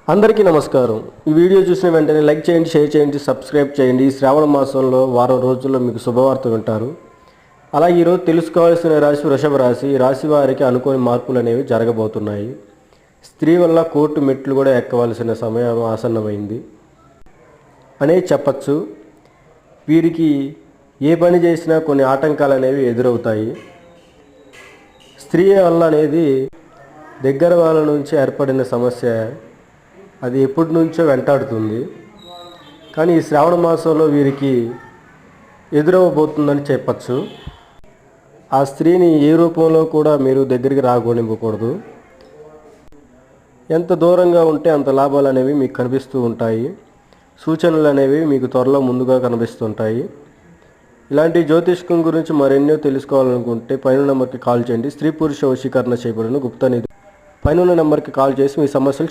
అందరికీ నమస్కారం. ఈ వీడియో చూసిన వెంటనే లైక్ చేయండి, షేర్ చేయండి, సబ్స్క్రైబ్ చేయండి. ఈ శ్రావణ మాసంలో వారం రోజుల్లో మీకు శుభవార్త వింటారు. అలాగే ఈరోజు తెలుసుకోవాల్సిన రాశి వృషభ రాశి. ఈ రాశి వారికి అనుకోని మార్పులు అనేవి జరగబోతున్నాయి. స్త్రీ వల్ల కోర్టు మెట్లు కూడా ఎక్కవలసిన సమయం ఆసన్నమైంది అనే చెప్పచ్చు. వీరికి ఏ పని చేసినా కొన్ని ఆటంకాలు అనేవి ఎదురవుతాయి. స్త్రీ వల్ల అనేది దగ్గర వాళ్ళ నుంచి ఏర్పడిన సమస్య అది ఎప్పటి నుంచో వెంటాడుతుంది. కానీ ఈ శ్రావణ మాసంలో వీరికి ఎదురవ్వబోతుందని చెప్పచ్చు. ఆ స్త్రీని ఏ రూపంలో కూడా మీరు దగ్గరికి రాగొనివ్వకూడదు. ఎంత దూరంగా ఉంటే అంత లాభాలు అనేవి మీకు కనిపిస్తూ ఉంటాయి. సూచనలు అనేవి మీకు త్వరలో ముందుగా కనిపిస్తుంటాయి. ఇలాంటి జ్యోతిష్కం గురించి మరెన్నో తెలుసుకోవాలనుకుంటే పైన నెంబర్కి కాల్ చేయండి. స్త్రీ పురుష వశీకరణ చేయబడిన గుప్త నిధి. పైన నెంబర్కి కాల్ చేసి మీ సమస్యలు